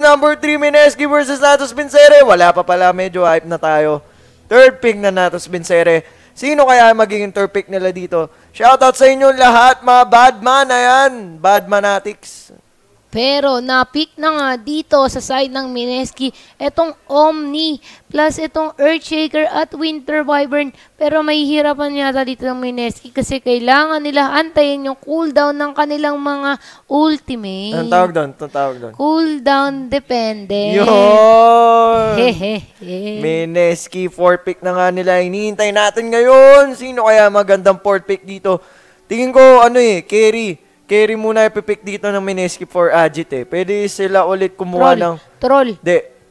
number 3, Mineski versus Natos Vincere. Wala pa pala, medyo hype na tayo. Third pick na Natos Vincere. Sino kaya magiging third pick nila dito? Shoutout sa inyo lahat, mga badman. Ayan, badmanatics. Pero na-pick na nga dito sa side ng Mineski itong Omni plus itong Earthshaker at Winter Wyvern. Pero mahihirapan yata dito ng Mineski kasi kailangan nila antayin yung cooldown ng kanilang mga ultimate. Anong tawag doon? Anong tawag doon? Cooldown dependent. Yun! Hehehe. Mineski, 4 pick na nga nila. Hinihintay natin ngayon. Sino kaya magandang 4 pick dito? Tingin ko, carry. Carry muna ipipick dito ng Mineski for Agit eh. Pwede sila ulit kumuha ng... Troll.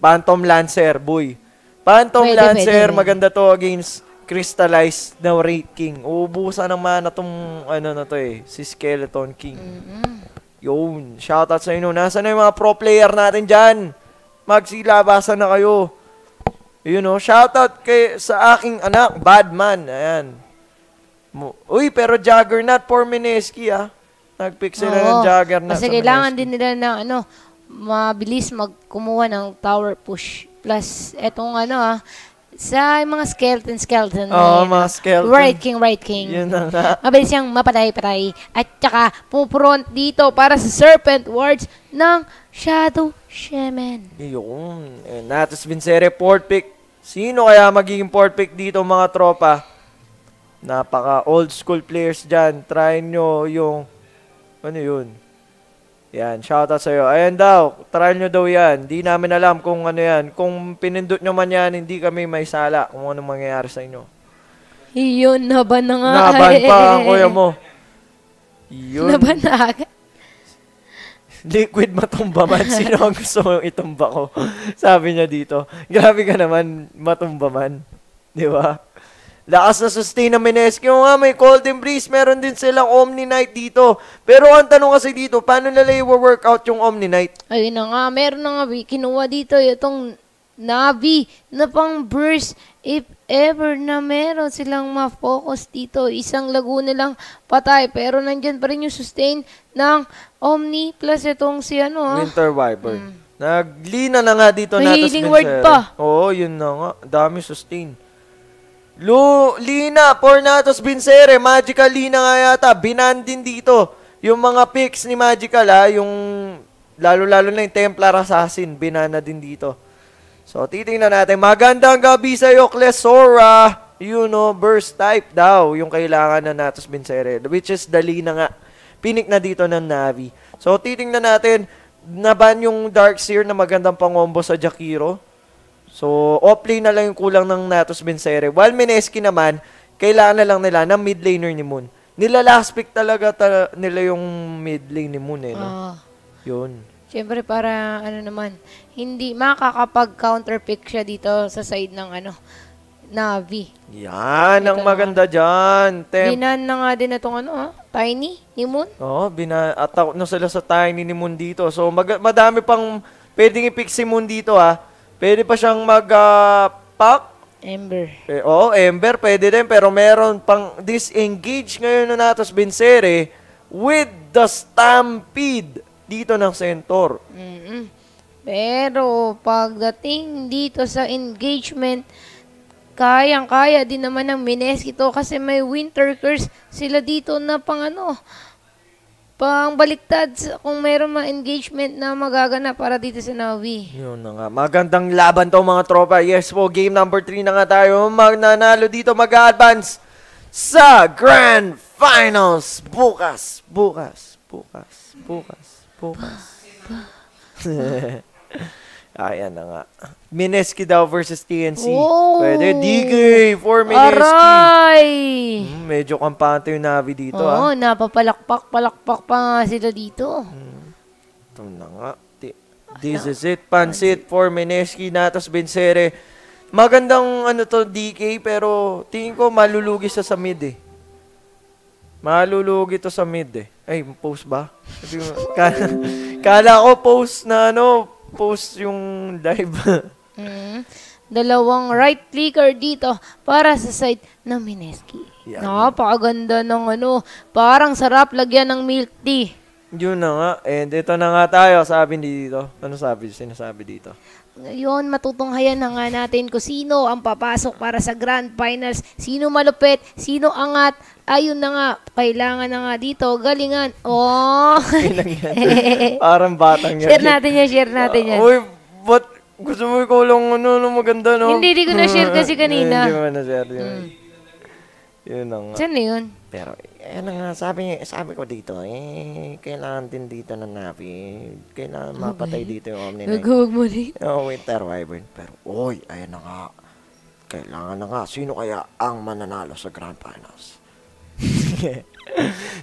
Phantom Lancer, boy. Phantom Lancer, pwede. maganda to against Crystallized na Wraith King. Uubusan ng mana tong si Skeleton King. Yun, shoutout sa inyo. Nasaan na yung mga pro player natin dyan? Magsilabasan na kayo. Yun shoutout sa aking anak, Badman. Ayan. Uy, pero Juggernaut for Mineski Nag-pick sila ng Juggernaut. Kasi kailangan din nila na mabilis magkumuha ng tower push. Plus, etong sa mga skeleton. Mga skeleton. Right King. Yun na nga. Mabilis siyang mapatay-patay. At saka, pupuront dito para sa Serpent Wards ng Shadow Shaman. Yun. Natos Vincere, 4th pick. Sino kaya magiging 4th pick dito, mga tropa? Napaka old school players dyan. Try nyo yung... Ano yun? Yan, shoutout sa'yo. Ayan daw, try nyo daw yan. Di namin alam kung ano yan. Kung pinindot nyo man yan, hindi kami may sala kung ano mangyayari sa inyo. Yun, naban na nga. Naban pa ang kuya mo. Yun. Naban na agad. Liquid matumba man. Sino ang gusto mong itumba ko? Sabi niya dito. Grabe ka naman, matumba man. Di ba? Lakas na sustain ng Mineski. May Golden Breeze. Meron din silang Omni Knight dito. Pero ang tanong kasi dito, paano nila i-workout yung Omni Knight? Ayun na nga. Meron na nga. Kinuha dito itong Navi na pang burst. If ever na meron silang ma-focus dito, isang lago nilang patay. Pero nandyan pa rin yung sustain ng Omni plus itong si Winter Wyvern. Naglina na nga dito natin. Healing word pa. Oo, yun na nga. Dami sustain. Lina, for Natos Vincere, Magical Lina nga yata, binan din dito. Yung mga picks ni Magical yung lalo-lalo na yung Templar Assassin, binana din dito. So, titingnan natin. Magandang gabi sa iyo, Klesora. Burst type daw yung kailangan na Natos Vincere, which is the Lina nga. Pinik na dito ng Navi. So, titingnan natin, naban yung Darkseer na magandang pangombo sa Jakiro. So, off-lane na lang yung kulang ng Natos Vincere. While Mineski naman, kailangan na lang nila ng mid laner ni Moon. Nila last pick talaga nila yung mid lane ni Moon Yun. Siyempre para hindi makakapag-counter pick siya dito sa side ng Navi. Yan, ang maganda dyan. Binan na nga din itong Tiny ni Moon. Attack na sila sa Tiny ni Moon dito. So, madami pang pwedeng i-pick si Moon dito Pwede pa siyang mag-pack. Ember. Ember pwede din. Pero meron pang disengage ngayon na Natos Vincere with the Stampede dito ng Centaur. Pero pagdating dito sa engagement, kayang-kaya din naman ng Mineski to kasi may Winter Curse sila dito na pang baliktad kung mayroong mga engagement na magaganap para dito sa Navi. Yun na nga. Magandang laban to mga tropa. Yes po, game number 3 na nga tayo. Magnanalo dito, mag-advance sa Grand Finals. Bukas. Ayan na nga. Mineski daw versus TNC. Pwede. DK for Mineski. Aray! Medyo kampante yung Navi dito. Napapalakpak pa nga sila dito. Ito na nga. This is it. Pansit for Mineski, Natos Vincere. Magandang DK, pero tingin ko malulugi sa mid Malulugi to sa mid Ay, post ba? Kala ko post na post yung live. Dalawang right clicker dito para sa side ng Mineski. Napakaganda ng parang sarap lagyan ng milk tea. Yun na nga. And ito na nga tayo, sabi dito. Ano sinasabi dito? Ngayon, matutunghayan na nga natin kung sino ang papasok para sa Grand Finals. Sino malupit, sino angat. Ayun na nga, kailangan na nga dito. Galingan. Oh! Parang batang yan. Share natin yan. Uy, ba't gusto mo ikaw lang maganda, no? Hindi ko na-share kasi kanina. Hindi mo na-share yun. Yun na nga. Saan na yun? Pero, ano nga, sabi ko dito, kailangan din dito ng Navi. Kailangan mapatay dito yung Omni Knight. Nagawag mo rin. Yung Winter Wyvern. Pero, ayan na nga. Kailangan na nga. Sino kaya ang mananalo sa Grand Finals?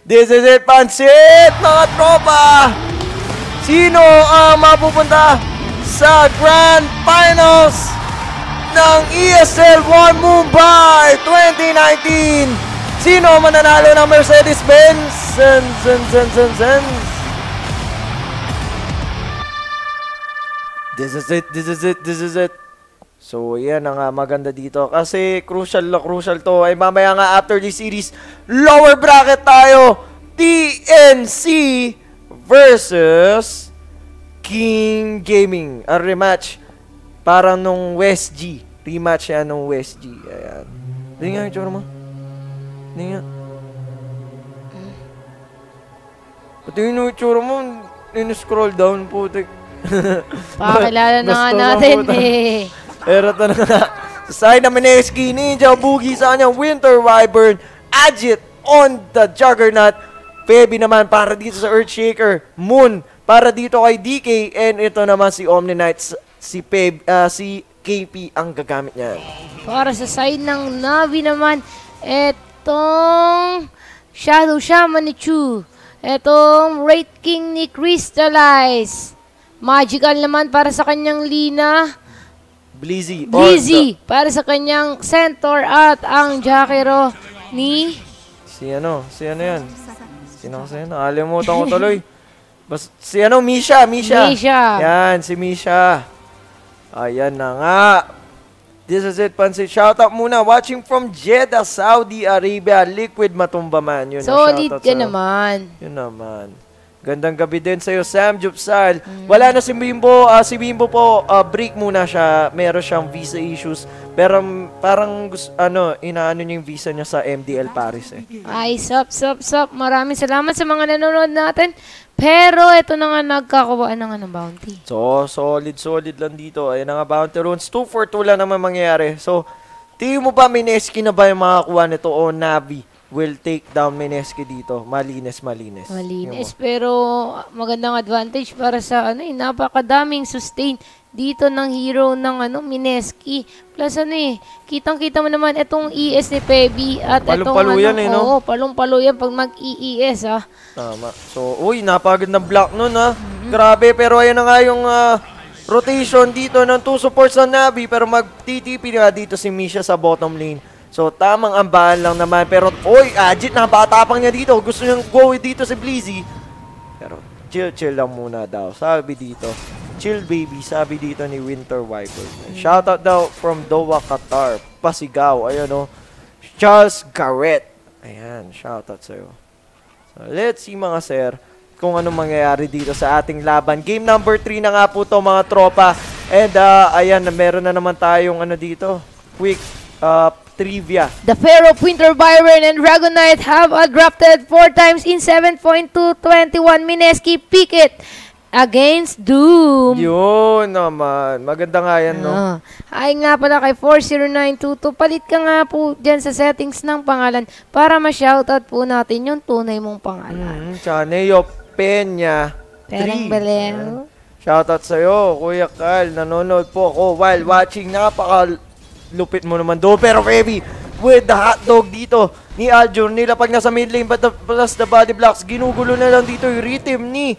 This is it, Pansit, mga tropa! Sino ang mapupunta sa Grand Finals ng ESL One Mumbai 2019? Sino mananalo ng Mercedes-Benz? This is it. So, yan ang maganda dito. Kasi crucial to. Ay mamaya nga after this series, lower bracket tayo. TNC versus King Gaming. A rematch. Parang nung West G. Rematch yan nung West G. Ayan. Hindi nga yung tsura mo. Hindi nga. Pati yung tsura mo, in-scroll down, putik. Pakilala na nga natin eh. Pero ito na nga. Sa side na Mineski, Ninja, Boogie sa kanyang Winter Wyvern, Agit on the Juggernaut, Feby naman para dito sa Earthshaker, Moon para dito kay DK, and ito naman si Omni Knight, si KP ang gagamit niya. Para sa side ng Navi naman, etong Shadow Shaman ni Chu, etong Wraith King ni Crystallize, Magical naman para sa kanyang Lina, Blizzy para sa kanyang Centaur, at ang Jakiro ni si ano yan? Sino kasi yan? Alimutan ko tuloy. Si Misha. Yan, si Misha. Ayan na nga. This is it, Pansit. Shoutout muna. Watching from Jeddah, Saudi Arabia. Liquid Matumbaman. Yun, solid ka naman. Yun naman. Gandang gabi din sa'yo, Sam Jupsal. Wala na si Bimbo. Si Bimbo po, break muna siya. Meron siyang visa issues. Pero parang, inaano niya yung visa niya sa MDL Paris eh. Ay, sup. Maraming salamat sa mga nanonood natin. Pero ito na nga nagkakawaan na nga ng bounty. So, solid lang dito. Ayan na nga, bounty runes. 2 for 2 lang naman mangyayari. So, tingin mo ba Mineski na ba yung makakuha nito o Navi will take down Mineski dito? Malinis. Pero magandang advantage para sa napakadaming sustain dito ng hero ng Mineski. Plus kitang-kita mo naman itong ES ni Feby at palong-palo yan no? Oo, palong-palo yan pag mag-EES Tama. So, napakagandang block nun Grabe, pero ayan na nga yung rotation dito ng 2 supports ng Navi, pero mag-TTP nga dito si Misha sa bottom lane. So, tamang ambahan lang naman. Pero, Agit, napakatapang niya dito. Gusto niyang go dito si Blizzy. Pero, chill lang muna daw. Sabi dito. Chill baby, sabi dito ni Winter Wyvern. Shoutout daw from Doha, Qatar. Pasigaw. Ayan Charles Garrett. Ayan, shoutout sa'yo. So, let's see mga sir kung anong mangyayari dito sa ating laban. Game number 3 na nga po to mga tropa. And, ayan, meron na naman tayong dito. Quick, trivia. The Pharaoh, Winter Wyvern, and Dragon Knight have drafted 4 times in 7.221. Mineski Picket against Doom. Yun naman. Maganda nga yan, no? Ay nga pala kay 40922. Palit ka nga po dyan sa settings ng pangalan para ma-shoutout po natin yung tunay mong pangalan. Tsaka Neo Peña. Perang Beleo. Shoutout sa'yo, Kuya Carl. Nanonood po ako while watching. Lupit mo naman do. Pero baby, with the hotdog dito ni Aljur, nilapag na sa mid lane but plus the body blocks, ginugulo na lang dito yung rhythm ni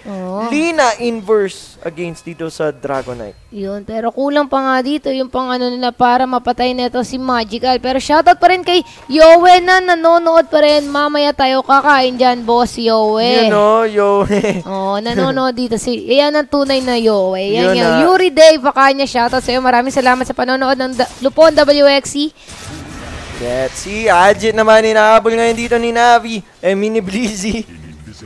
Lina Inverse against dito sa Dragon Knight. Yun, pero kulang pa nga dito yung nila para mapatay na ito si Magical. Pero shoutout pa rin kay Yowe na nanonood pa rin. Mamaya tayo kakain dyan, boss Yowe. Yowe. Nanonood dito yan ang tunay na Yowe. Yan yung Yuri Day Bacanya. Shoutout sa'yo. Maraming salamat sa panonood ng Lupon WXC. Let's see, Agit naman inaabol ngayon dito ni Navi. Mini Blizzy.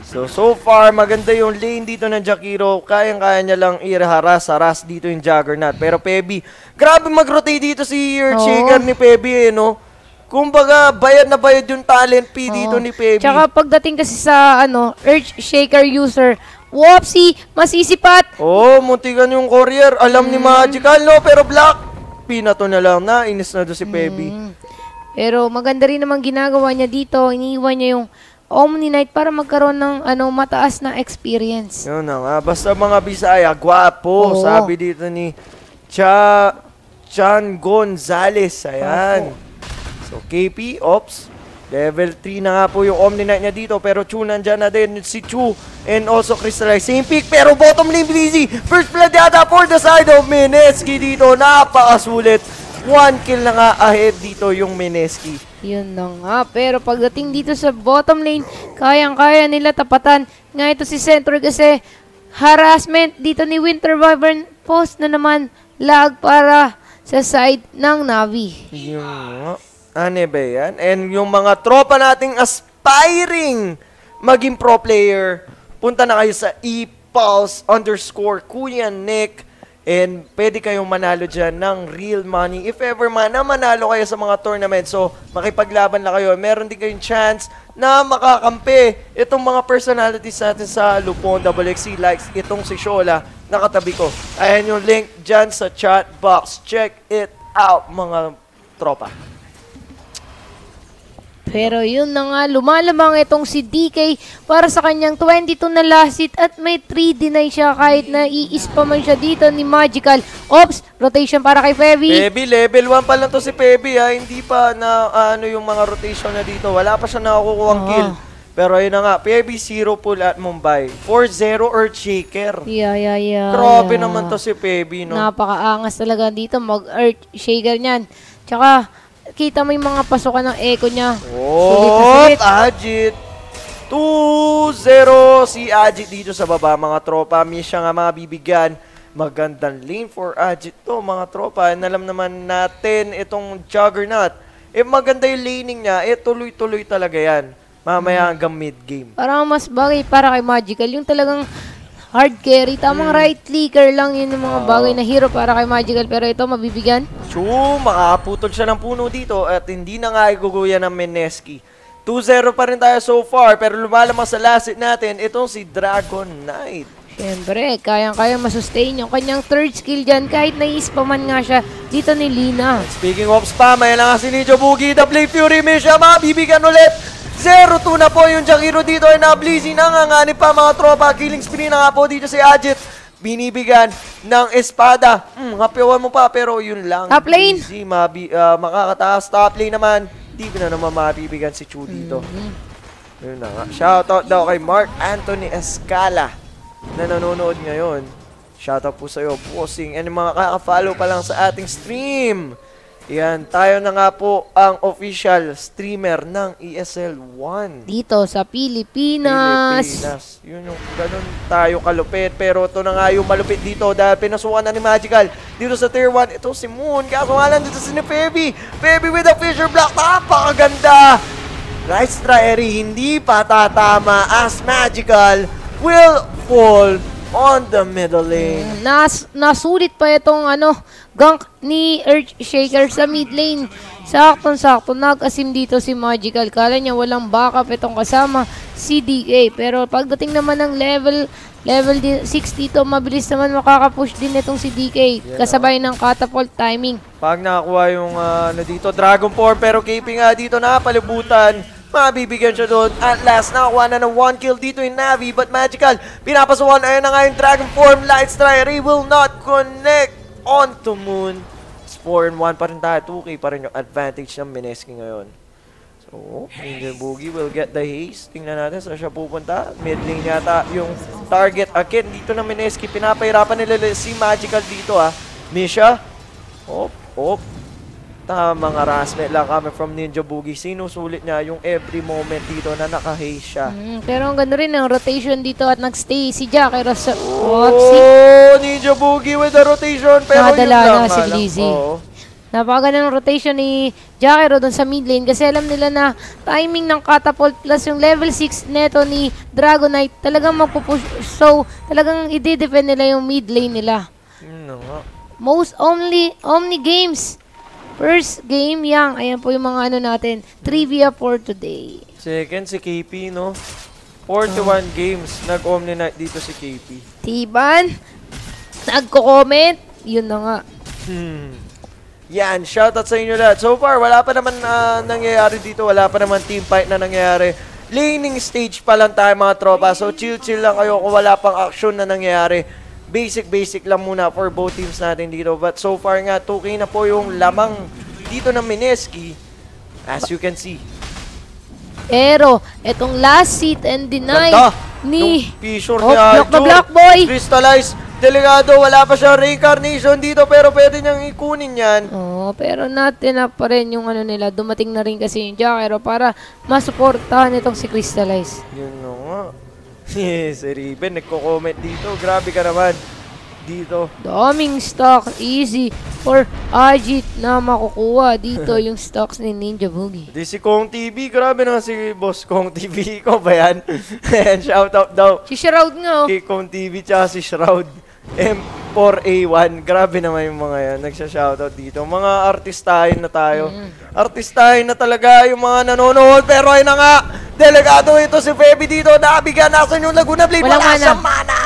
So far, maganda yung lane dito ng Jakiro. Kayang-kaya niya lang haras dito yung Juggernaut. Pero Pebi, grabe mag-rotate dito si Earthshaker ni Pebi no? Kumbaga, bayad na bayad yung talent P dito ni Pebi. Tsaka pagdating kasi sa Earthshaker user, whoopsie, masisipat. Muntikan yung courier. Alam ni Magical, no? Pero Black, pinato na lang na. Inis na doon si Pebi. Pero maganda rin naman ginagawa niya dito. Iniiwan niya yung Omni Knight para magkaroon ng mataas na experience. Yun na nga. Basta mga Bisaya, gwapo. Sabi dito ni Chan Gonzales. Ayan. So, KP, Ops. Level 3 na nga po yung Omni Knight niya dito. Pero Chu nandyan na din. Si Chu and also Crystallize. Same pick. Pero bottom lane Blizzy. First blood yata for the side of Mineski dito. Napakasulit. 1 kill na nga ahead dito yung Mineski. Yun na nga. Pero pagdating dito sa bottom lane, kayang-kaya nila tapatan. Nga ito si Center kasi harassment dito ni Winter Wyvern. Post na naman lag para sa side ng Navi. Yung ano ba yan? And yung mga tropa nating aspiring maging pro player, punta na kayo sa epulse_Kuya Nick. And pwede kayong manalo dyan ng real money. If ever man na manalo kayo sa mga tournament, so makipaglaban na kayo. Meron din kayong chance na makakampi itong mga personalities natin sa Lupon WXC likes itong si Shola na katabi ko. Ayan yung link dyan sa chat box. Check it out mga tropa. Pero yun na nga, lumalamang itong si DK para sa kanyang 22 na last hit at may 3 deny siya kahit na i-spaman siya dito ni Magical. Ops, rotation para kay Pebi. Pebi, level 1 pa lang to si Pebi ha. Hindi pa na yung mga rotation na dito. Wala pa siya nakakukuhang kill. Pero ayun na nga, Pebi 0 pull at Mumbai. 4-0 Earthshaker. Yeah. Grabe naman to si Pebi, no? Napakaangas talaga dito mag-Earthshaker niyan. Tsaka, kita mo yung mga pasukan ng echo niya. Sulit. Ajit. 2-0 si Ajit dito sa baba, mga tropa. Miss siya nga mga bibigyan. Magandang lane for Ajit to, mga tropa. Alam naman natin itong Juggernaut. Maganda yung laning niya. Tuloy-tuloy talaga yan. Mamaya hanggang mid-game. Parang mas bagay para kay Magical. Yung talagang hard carry. Tamang right clicker lang yun yung mga bagay na hero para kay Magical. Pero ito, mabibigyan. Makaputol siya ng puno dito at hindi na nga iguguya ng Mineski. 2-0 pa rin tayo so far pero lumalamang sa last hit natin itong si Dragon Knight. Siyempre, kayang-kaya masustain yung kanyang third skill dyan kahit nai-spaman nga siya dito ni Lina. Speaking of spam, ayan na nga si Ninja Boogie, the Play Fury Misha, mabibigyan ulit. 0-2 na po yung Jakiro dito ay na-blizzy na nganganib pa mga tropa. Killing spree na nga po dito si Ajit. Binibigyan ng espada. Hapiwan mo pa pero yun lang. Top lane. Easy, makakataas. Top lane naman. Di na naman mabibigyan si Chu dito. Yun na nga. Shoutout daw kay Mark Anthony Escala na nanonood ngayon. Shoutout po sa'yo, bossing. And mga kaka-follow pa lang sa ating stream. Yan, tayo na nga po ang official streamer ng ESL 1. Dito sa Pilipinas. Yun yung ganun tayo kalupit. Pero ito na nga yung malupit dito dahil pinasukan na ni Magical. Dito sa tier 1, ito si Moon. Kaso nga lang dito si Pebi. Pebi with a Fisher Block. Napakaganda. Right Striery, hindi pa tatama as Magical will fall on the middle lane. Nasulit pa itong gank ni Earthshaker sa mid lane. Saktong-sakto nag-asim dito si Magical. Kala niya walang backup itong kasama si DK. Pero pagdating naman ng level 6 dito, mabilis naman makaka-push din itong si DK. Kasabay ng catapult timing. Pag nakakuha yung dito, Dragon Form, pero KP nga dito napalibutan. Mabibigyan siya doon. At last, nakakuha na ng 1 kill dito in Navi. But Magical, pinapasukan. Ayun na nga yung Dragon Form. Light Strider will not connect onto Moon. 4-1 pa rin tayo. 2K pa rin yung advantage ng Mineski ngayon. So, Angel Boogie will get the haste. Tingnan natin saan siya pupunta. Mid lane yata yung target. Again, dito na Mineski. Pinapahirapan nila si Magical dito Misha. Op. Tamang harassment lang kami from Ninja Boogie. Sinusulit niya yung every moment dito na naka-haze siya. Pero ang ganda rin ng rotation dito at nag-stay si Jakiro sa... Ninja Boogie with the rotation. Pero nakadala yun lang na si Blizzy. Napakaganda ng rotation ni Jakiro doon sa mid lane kasi alam nila na timing ng catapult plus yung level 6 neto ni Dragonite talagang mapupush. So, talagang i-defend nila yung mid lane nila. Nga. Most Omni Games. First game, yang. Ayan po yung mga ano natin. Trivia for today. Second, si KP, no? 41 games. Nag-Omni Night dito si KP. Tiban, nagko-comment. Yun na nga. Yan, shoutout sa inyo lahat. So far, wala pa naman nangyayari dito. Wala pa naman team fight na nangyayari. Laning stage pa lang tayo mga tropa. So chill-chill lang kayo kung wala pang action na nangyayari. Basic lang muna for both teams natin dito. But so far nga, 2K na po yung lamang dito ng Mineski. As you can see. Pero, etong last seat and deny Ganda. ni... Yung P-Shore Oh, ni block na Arjun. block, boy! Crystallize. Delegado, wala pa siya reincarnation dito pero pwede niyang ikunin yan. Oh, pero natin na pa rin yung ano nila. Dumating na rin kasi yung Jakiro para masuportahan itong si Crystallize. Yun na nga. Si Riven, nagko-comment dito. Grabe ka naman. Dito. Daming stock. Easy for Ajit na makukuha dito yung stocks ni Ninja Boogie. Di si Kong TV. Grabe naman si Boss Kong TV. Ikaw ba yan? Ayan, shoutout daw. Si Shroud nga, oh. Kay Kong TV tsaka si Shroud. M4A1. Grabe naman yung mga yan. Nagsha-shoutout dito. Mga artistahin na tayo. Artistahin na talaga yung mga nanonood. Pero ay na nga. Delegado ito si Feby dito. Nabigyan nasan yung Laguna Blade. Walang Wala mana. siyang mana.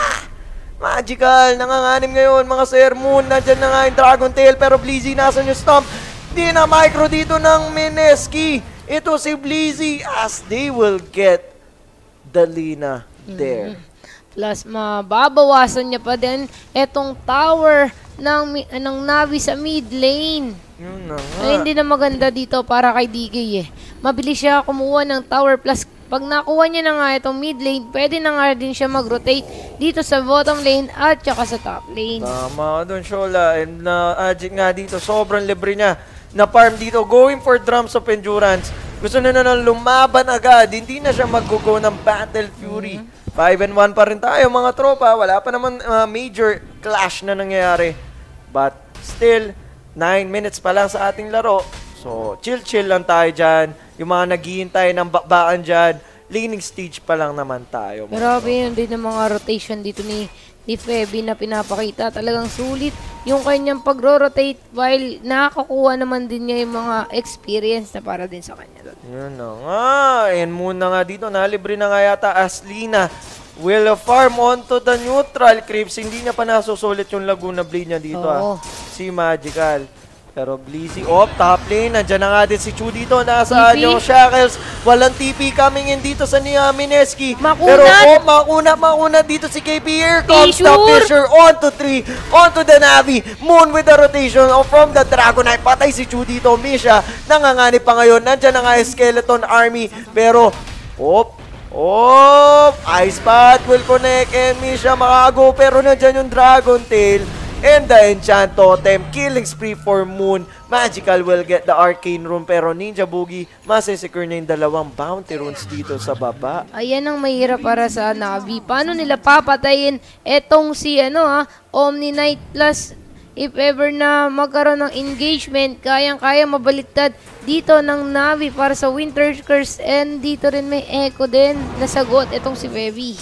Magical. Nanganganim ngayon. Mga Sir Moon. Nandyan na nga yung Dragon Tail. Pero Blizzy nasan yung Stomp. Di na micro dito ng Mineski. Ito si Blizzy as they will get the Lina there. Plus, mababawasan niya pa din etong tower ng Navi sa mid lane. Yun na nga. Ay, hindi na maganda dito para kay DK eh. Mabilis siya kumuha ng tower plus pag nakuha niya na nga itong mid lane, pwede na nga din siya mag-rotate dito sa bottom lane at saka sa top lane. Tama ka doon, Shola. And Ajit nga dito, sobrang libre niya. Na-farm dito, going for drums of endurance. Gusto na lumaban agad. Hindi na siya mag-go ng Battle Fury. 5-1 pa rin tayo mga tropa. Wala pa naman major clash na nangyayari. But still, 9 minutes pa lang sa ating laro. So, chill-chill lang tayo dyan. Yung mga naghihintay ng bakbaan dyan, laning stage pa lang naman tayo. Grabe yun din ng mga rotation dito ni Feby na pinapakita. Talagang sulit yung kanyang pagro-rotate while nakakuha naman din niya yung mga experience na para din sa kanya. Yun na nga. And muna nga dito, nalibre na nga yata as Lina will farm onto the neutral creeps. Hindi niya pa nasusulit yung Laguna Blade niya dito. Oo. Si Magical. Pero Blizzy, top lane. Nandiyan na nga din si Chu dito. Nasaan TP? yung Shackles? Walang TP coming in dito sa Mineski. Makunat! Pero makunat dito si KP. Here comes the Fisher! Fisher. Onto 3. Onto the Navi. Moon with the rotation from the Dragonite. Patay si Chu dito. Misha, nanganganib pa ngayon. Nandiyan na nga yung Skeleton Army. Pero, Ice Path will connect and Misha makakago. Pero nandiyan yung Dragon Tail. And the Enchant Totem, killing spree for Moon. Magical will get the Arcane Rune, pero Ninja Boogie, masisecure na yung dalawang bounty runes dito sa baba. Ayan ang mahirap para sa Navi. Paano nila papatayin etong si Omni Knight plus if ever na magkaroon ng engagement, kayang-kaya mabaliktad dito ng Navi para sa Winter Curse and dito rin may echo din nasagot itong si Feby.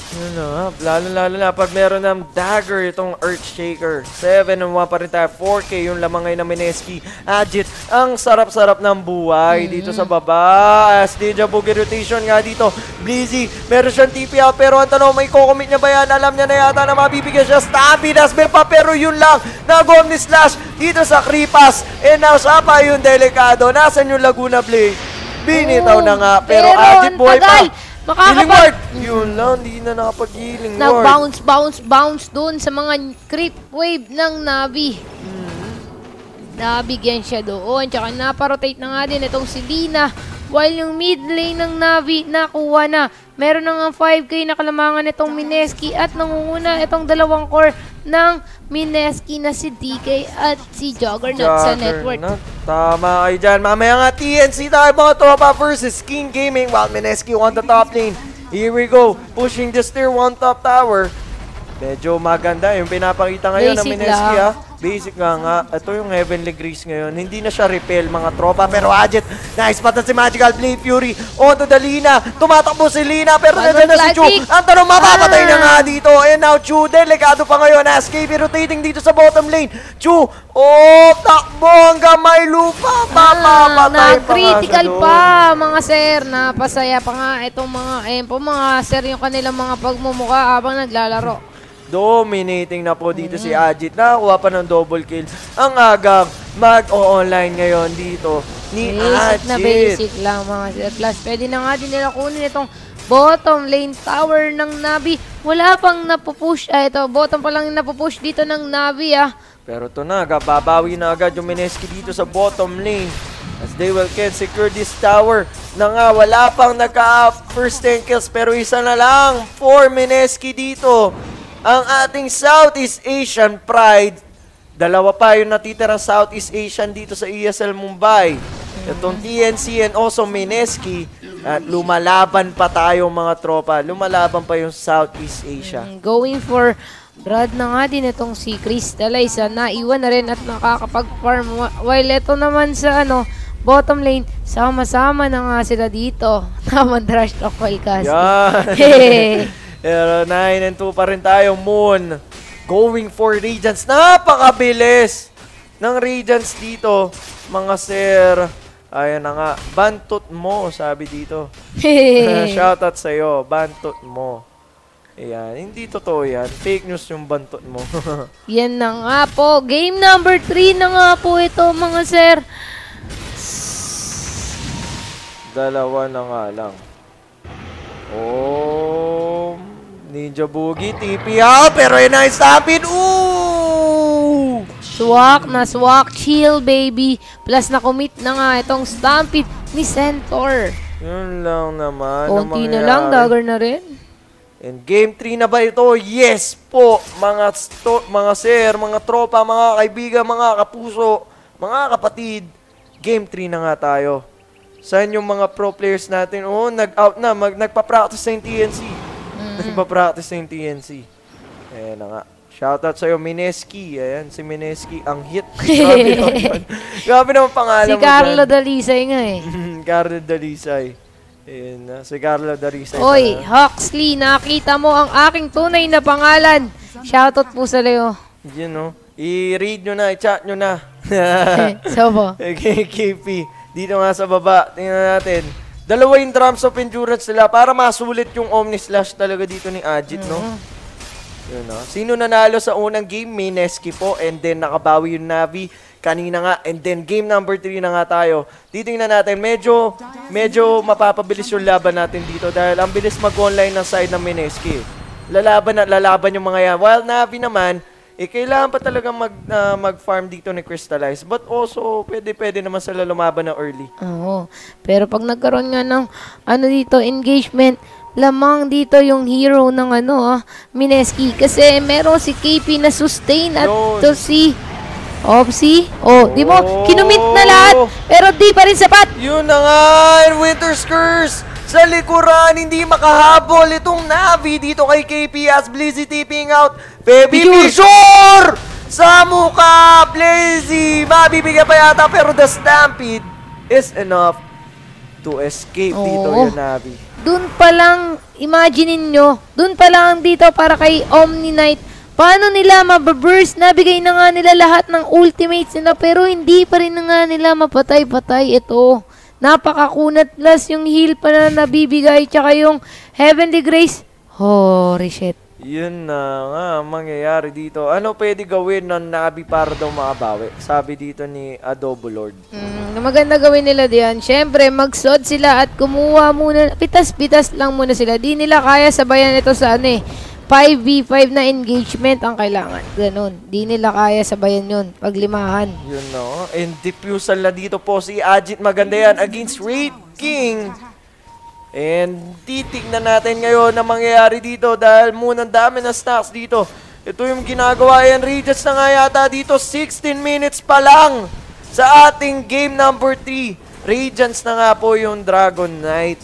Lalo na pag meron ng dagger itong Earthshaker. 7-1 pa rin tayo. 4K yung lamang ngayon ng Mineski. Ajit, ang sarap-sarap ng buhay dito sa baba. As Ninja Boogie rotation nga dito. Blizzy, meron siyang TP out pero ang tanong, may kukumit niya ba yan? Alam niya na yata na mabibigyan siya. Stampede as pa pero yun lang. Nag-Omni Slash dito sa Kripas. And now siya pa yung Delikado. Nasaan yung Laguna Blade? Binitaw na nga. Pero Ajit buhay pa. Healing ward! Yun lang, hindi na nakapag-healing ward. Bounce dun sa mga creep wave ng Navi. Nabigyan siya doon. Tsaka naparotate na nga din itong si Lina. While yung mid lane ng Navi nakuha na. Meron na nga 5K na kalamangan itong Mineski at nangunguna itong dalawang core ng Mineski na si DK at si Juggernaut sa network. Tama kayo dyan. Mamaya nga TNC tayo mga tropa versus King Gaming while Mineski on the top lane. Here we go. Pushing this tier 1 top tower. Medyo maganda yung pinapakita ngayon ng Basic Mineski lang. Basic nga. Ito yung Heavenly Grace ngayon. Hindi na siya repel, mga tropa. Pero Ajit, nice patan si Magical Blade Fury. Onto the Lina. Tumatakbo si Lina. Pero nandiyan na si Chu. Ang tanong, mapapatay na nga dito. And now, Chu, delikado pa ngayon. SKB rotating dito sa bottom lane. Chu, takbo hanggang may lupa. Mapapatay pa nga critical siya pa, mga sir. Napasaya pa nga itong mga Empo, mga sir, yung kanilang mga pagmumuka habang naglalaro. Dominating na po dito si Ajit. Nakakuha pa ng double kill. Ang agang mag-o-online ngayon dito ni Basic Ajit. na basic lang, mga sir. Plus, pwede na nga din nila kunin itong bottom lane tower ng Navi. Wala pang napupush. Ito, bottom pa lang yung napupush dito ng Navi, Pero ito na, babawi na agad yung Mineski dito sa bottom lane. As they can secure this tower na nga, wala pang naka-first 10 kills. Pero isa na lang for Mineski dito. Ang ating Southeast Asian Pride. Dalawa pa yung natitira Southeast Asian dito sa ESL Mumbai. Itong TNC and also Mineski. At lumalaban pa tayo mga tropa. Lumalaban pa yung Southeast Asia. Going for Brad na nga din itong si Crystallize. Naiwan na rin at nakakapag-farm. While ito naman sa bottom lane, sama-sama na nga sila dito. Naman trash talk while casting. Yan. Pero 9 and 2 pa rin tayo. Moon going for Regents. Napakabilis ng Regents dito, mga sir. Ayan na nga. Bantot mo, sabi dito. Shoutout sa'yo. Bantot mo. Ayan. Hindi totoo yan. Fake news yung bantot mo. Yan na nga po. Game number 3 na nga po ito, mga sir. Dalawa na nga lang. Ninja Boogie, TP out, pero yun na stampede. Swak na swak, chill baby. Plus na-commit na nga itong stampede ni Centaur. Yun lang naman. Konti na lang, dagger na rin. And game 3 na ba ito? Yes po, mga sir, mga tropa, mga kaibigan, mga kapuso, mga kapatid. Game 3 na nga tayo. Saan yung mga pro players natin? Nag-out na, nagpa-practice sa TNC. Nagpa-practice sa TNC. Ayan na nga. Shoutout sa'yo, Mineski. Ayan, si Mineski, ang hit. Grabe naman. Grabe naman pangalan si mo Carlo Dalisay nga Carlo Dalisay. Ayan, si Carlo Dalisay. Oy, Huxley, nakita mo ang aking tunay na pangalan. Shoutout po sa Leo. Yun, i-read nyo na, i-chat nyo na. Sobo. Okay, KP. Dito nga sa baba, tingnan natin. Dalawa yung drums of endurance nila para masulit yung Omni Slash talaga dito ni Ajit, no? Yun, no? Sino nanalo sa unang game? Mineski po, and then nakabawi yung Navi kanina nga, and then game number 3 na nga tayo. Titingnan natin, medyo mapapabilis yung laban natin dito dahil ang bilis mag-online ng side ng Mineski. Lalaban yung mga yan. While Navi naman, kailangan pa talaga mag-farm dito ni Crystallize. But also, pwede naman sila lumaban na early. Oo. Pero pag nagkaroon nga ng dito, engagement, lamang dito yung hero ng Mineski. Kasi meron si KP na sustain at to si Opsi. Di mo, kinumit na lahat. Pero di pa rin sapat. Yun na nga, Winter's Curse. Sa likuran, hindi makahabol itong Navi dito kay KP as Blizzy tipping out. Baby Pishore! Sa mukha, Blizzy! Mabibigyan pa yata pero the stampede is enough to escape dito yung Navi. Doon pa lang, imagine nyo, doon pa lang dito para kay Omni Knight. Paano nila mababurst? Nabigay na nga nila lahat ng ultimates nila pero hindi pa rin na nga nila mapatay-patay ito. Napakakunat plus yung heal pa na nabibigay tsaka yung Heavenly Grace. Holy shit. Yun na nga mangyayari dito. Ano pwede gawin ng Navi para daw makabawi? Sabi dito ni Adobo Lord. Maganda gawin nila diyan. Siyempre, mag-sod sila at kumuha muna. Pitas-pitas lang muna sila. Di nila kaya sabayan ito sa 5v5 na engagement ang kailangan. Ganun. Di nila kaya sabayan yun. Paglimahan. Yun no. And diffusal na dito po si Ajit. Maganda yan against Raid King. And titignan natin ngayon na mangyayari dito dahil muna dami na stacks dito. Ito yung ginagawa yan. Regents na nga yata dito. 16 minutes pa lang sa ating game number 3. Regents na nga po yung Dragon Knight.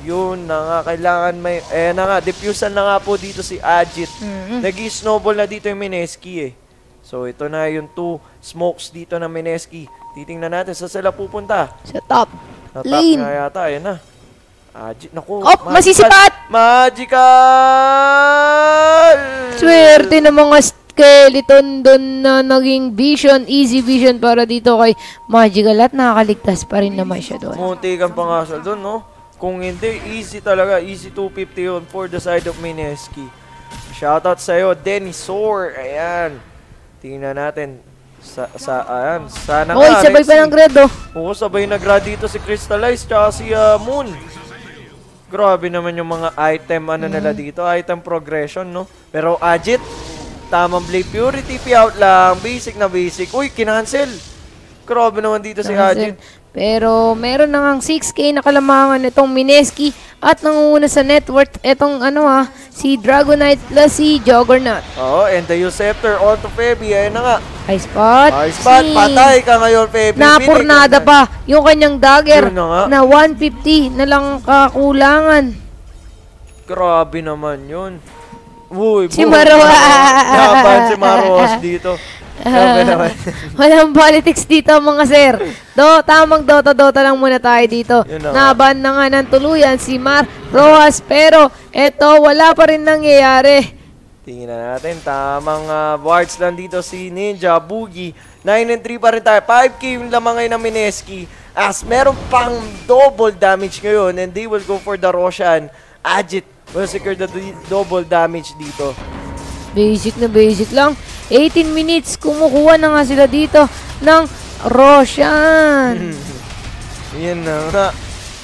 Yun na nga, kailangan may, na nga, diffusan na nga po dito si Ajit. Nag-snowball na dito yung Mineski So, ito na yung 2 smokes dito ng Mineski. Titingnan natin sa sila pupunta. Sa top Sa top lane. nga yata, ayan na. Naku, Oh, masisipat! Magical! Swerte ng mga skeleton doon na naging vision, easy vision para dito kay Magical at nakakaligtas pa rin naman siya doon. Munti kang pangasal doon, no? Kung hindi, easy talaga. Easy 250 yun for the side of Mineski. Shoutout sa'yo, Denisor. Ayan. Tingnan natin. Ayan. Sana Oy, nga, sabay pa Rexy. ng grado. Oo, sabay nag-grad dito si Crystallize tsaka si Moon. Grabe naman yung mga item nila dito, item progression, no? Pero Ajit, tamang Blade Purity, P-out lang, basic na basic. Uy, kinancel. Grabe naman dito si Ajit. Pero meron na ngang 6K na kalamangan itong Mineski at nangunguna sa net worth itong si Dragonite plus si Juggernaut. Oo, and the Usurper on to Feby, ayun na nga. High spot. High spot, patay ka ngayon, Feby. Napurnada pa yung kanyang dagger Yun na nga. na 150 na lang kakulangan. Grabe naman yun. Uy, Si boom. Maroa. Laban si Maroas dito. Grabe naman. Walang politics dito mga sir. Tamang Dota lang muna tayo dito. Yun na nga. Naban na nga ng tuluyan si Mar Rojas pero eto wala pa rin nangyayari. Tingnan natin, tamang wards lang dito si Ninja, Boogie. 9-3 pa rin tayo. 5k yung lamang ngayon ng Mineski. As meron pang double damage ngayon and they will go for the Roshan. Ajit will secure the double damage dito. Basic na basic lang. 18 minutes kumukuha na nga sila dito ng Roshan. Yan na nga.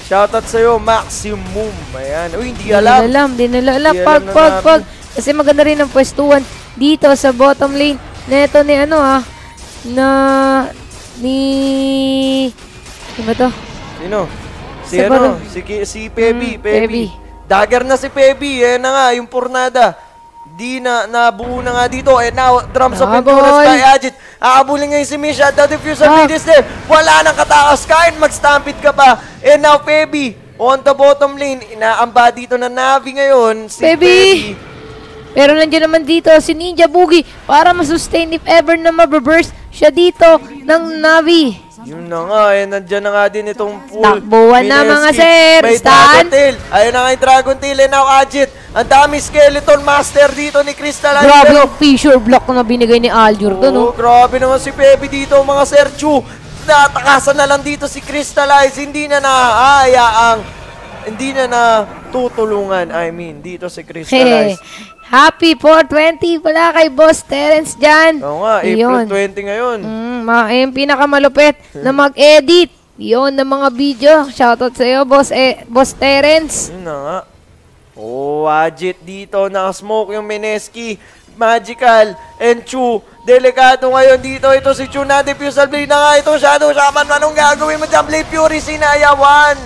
Shoutout sa'yo, Maximum. Ayan. Uy, hindi alam. Di nila alam. Di alam na Pag. Kasi maganda rin ang pwestuhan dito sa bottom lane. Neto ni ano ba to? Sino? Sa Si Peby. Peby. Dagger na si Peby. Ayan na nga, yung Purnada. Di na nabuo na nga dito. And now, drums of endurance by Ajit. Aabulin ngayon si Misha. The diffuser lead is there. Wala nang katakas. Kahit mag-stampede ka pa. And now, Peby on the bottom lane. Inaamba dito na Navi ngayon. Si Peby! Peby. Pero nandiyan naman dito si Ninja Boogie para ma-sustain if ever na ma-reverse siya dito ng Navi. Yun na nga, nandyan na nga din itong pool. Takbuhan na mga sir. May Stan. Dragon Tail. Ayun na nga yung Dragon Tail. And now, Ajit. Ang dami skeleton master dito ni Crystallize. Grabe yung fissure block na binigay ni Aljur doon. Grabe naman si Peby dito, mga Sir Chu. Natakasan na lang dito si Crystallize. Hindi na tutulungan. I mean, dito si Crystallize. Happy 420 pala kay Boss Terence dyan. Oo nga, April 20 ngayon. Yung pinakamalupit na mag-edit. Yun, ng mga video. Shoutout sa'yo, Boss Terence. Yun na nga. Ajit dito. Nakasmoke yung Mineski. Magical and Chu. Delikado ngayon dito. Ito si Chu na diffusal blade na nga. Ito Shadow Shaman. Anong gagawin mo dyan? Blade Fury sinayawan.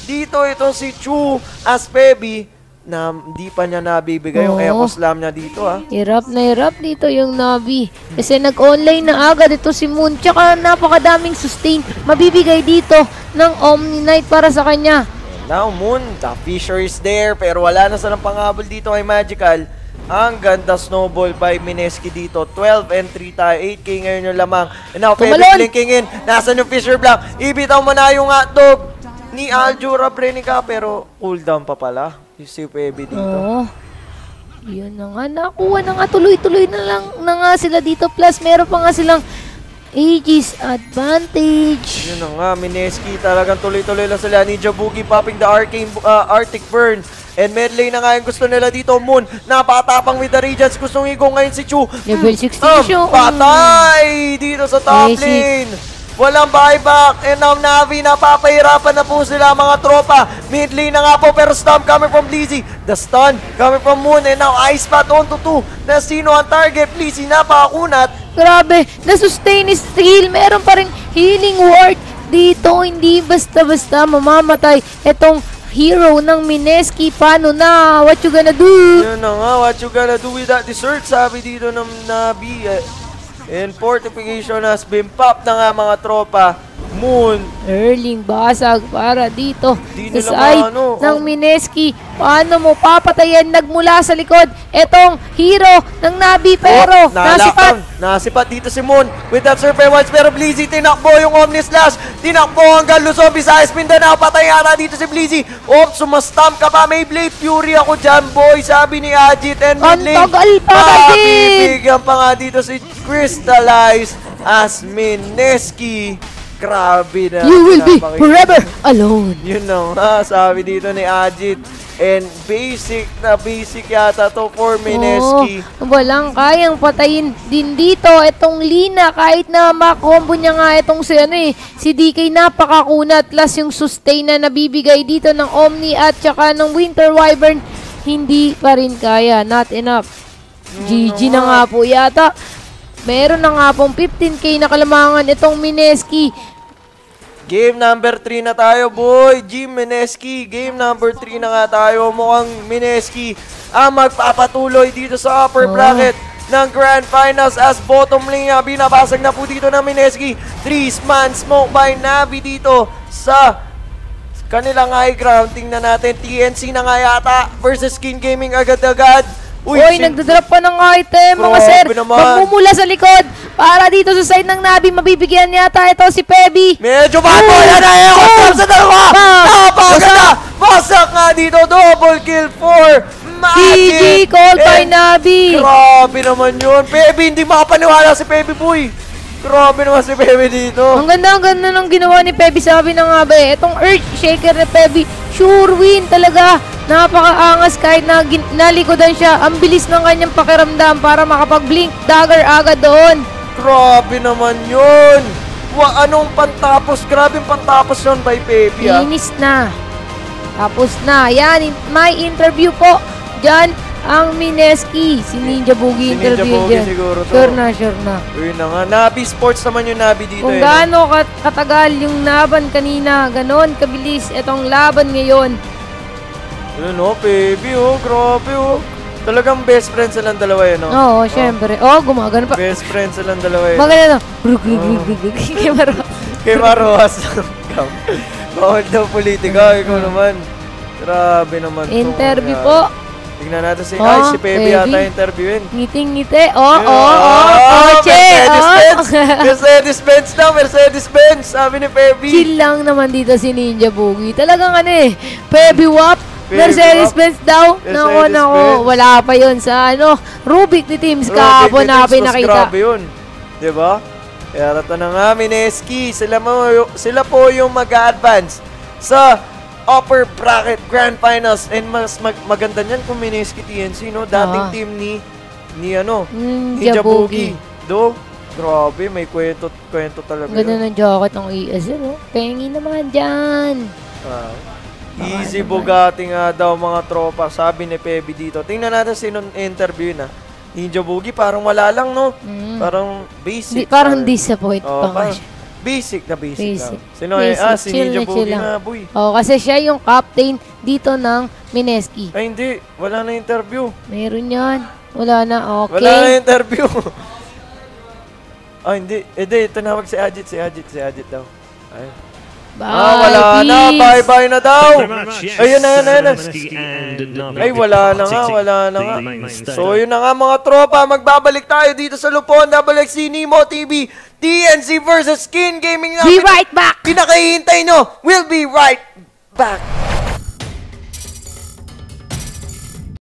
Dito ito si Chu as Peby na hindi pa niya nabibigay yung Echo Slam niya dito Hirap na hirap dito yung Navi. Kasi nag-online na agad ito si Moon. Tsaka napakadaming sustain mabibigay dito ng Omni Knight para sa kanya. Now Moon, the Fisher is there pero wala na silang panghabol dito kay Magical. Ang ganda snowball by Mineski dito. 12-3 tayo. 8k ngayon yung lamang. And now Peby blinking in. Nasaan yung Fisher Block? Ibitaw mo na yung hotdog ni Aljura Brenica pero cooldown pa pala. Si Peby dito. Yun na nga. Nakuha na nga. Tuloy-tuloy na nga sila dito. Plus, meron pa nga silang Aegis advantage. Yun na nga. Mineski talagang tuloy-tuloy lang sila. Ninja Boogie popping the Arctic Burn. And medley na nga yung gusto nila dito. Moon, napatapang with the Regents. Gustong igo ngayon si Chu. Level 16 siya. Patay! Dito sa top lane. Walang buyback. And now Navi, napapahirapan na po sila mga tropa. Mid lane na nga po pero stomp coming from Blizzy. The stun coming from Moon. And now Ice Spot on to 2. Na sino ang target? Blizzy napakakunat. Grabe. Na-sustain is heal. Meron pa rin healing ward dito. Hindi basta-basta mamamatay itong hero ng Mineski. Paano na? What you gonna do? Yun na nga. What you gonna do with that dessert? Sabi dito ng Navi. And fortification has been popped na nga mga tropa. Moon. Erling basag para dito Di sa nila side maano. ng Mineski. Paano mo papatayin? Nagmula sa likod. Etong hero ng Nabi pero nasipat. Nasipat dito si Moon with that Serpent Watch pero Blizzy tinakbo yung Omni Slash. Tinakbo hanggang Luzon, Visayas, Mindanao. Patay yata dito si Blizzy. Sumastamp ka pa. May Blade Fury ako dyan, boy. Sabi ni Ajit and Ang Midlane. tagal pa din. Bibigyan pa nga dito si Crystallize as Mineski. Grabe na. You will be pinapakita. forever alone. Yun na nga, sabi dito ni Ajit. And basic na basic yata to for Mineski. Walang kayang patayin din dito itong Lina kahit na makombo niya nga itong si DK napakakunat plus yung sustain na nabibigay dito ng Omni at saka ng Winter Wyvern hindi pa rin kaya, not enough. GG na nga po yata. Meron na nga pong 15k na kalamangan itong Mineski. Game number 3 na tayo, boy. Jim Mineski. Game number 3 na nga tayo. Mukhang Mineski ang magpapatuloy dito sa upper bracket ng Grand Finals as bottom lane niya. Binabasag na po dito ng Mineski. 3-man smoke by Navi dito sa kanilang high ground. Tingnan natin. TNC na nga yata versus Skin Gaming agad-agad. Uy, nagdadrop pa ng item, mga Grabe sir. naman. Magmumula sa likod. Para dito sa side ng Nabi, mabibigyan yata ito si Pebi. Medyo bato. Yan na yung sa dalawa. Napakaganda. Basak nga dito. Double kill for GG Magic. call by And Nabi. grabe naman yun. Pebi, hindi makapaniwala si Pebi, boy. Grabe naman si Pebi dito. Ang ganda ng ginawa ni Pebi. Sabi na nga ba itong Earth Shaker ni Pebi, sure win talaga. Napakaangas kahit na nalikodan siya. Ang bilis ng kanyang pakiramdam para makapag-blink dagger agad doon. Grabe naman yun. Anong pantapos? Grabe yung pantapos yun by Pebi, ah. Finish na. Tapos na. Yan, may interview po. Diyan ang Mineski. Si Ninja Boogie Si Ninja interview Boogie dyan. siguro to. Sure na. Uy na nga. Nabi Sports naman yung Nabi dito. Kung gaano katagal yung laban kanina, ganon kabilis itong laban ngayon. Yun o, Pebi oh. Grabe oh. Talagang best friends silang dalawa yun, no? Oo, syempre. Gumagano pa. Best friends silang dalawa yun. Maganda no. Kay Maro. Kay Maroas. Bawal daw politika. Ikaw naman. Grabe naman. Interview po. Tingnan natin si si Pebi yata interviewin. Ngiting-ngiti. Mercedes-Benz daw. Mercedes-Benz. Sabi ni Pebi. Chill lang naman dito si Ninja Boogie. Talagang Pebi Wap. Mercedes-Benz daw. Nako. Wala pa yun sa Rubik ni Teams kahapon na pinakita. Grabe yun. Diba? Kaya rata na nga, Mineski. Sila po yung mag-a-advance sa upper bracket Grand Finals. And mas maganda niyan kung Mineski TNC, no? Dating team ni Ninja Boogie. Grabe, may kwento talaga. Ganda ng jacket ng ES, Pengi naman dyan. Easy Bugatti nga daw mga tropa, sabi ni Pebi dito. Tingnan natin sinong interview na. Ninja Boogie, parang wala lang, no? Parang basic. Parang disappoint pa nga siya. Basic lang. Sino si chill Ninja na, chill Boogie lang. na, boy. Kasi siya yung captain dito ng Mineski. Ay, hindi. Wala na interview. Meron yan. Wala na, okay. Wala na interview. Hindi. Tinawag si Ajit daw. Ay. Bye, wala na. Bye-bye na daw. Ayun na. Ay, wala na nga. So, yun na nga mga tropa. Magbabalik tayo dito sa Lupon. WXC Nemo TV. TNC versus Skin Gaming. Be right back! Pinakahihintay nyo. We'll be right back.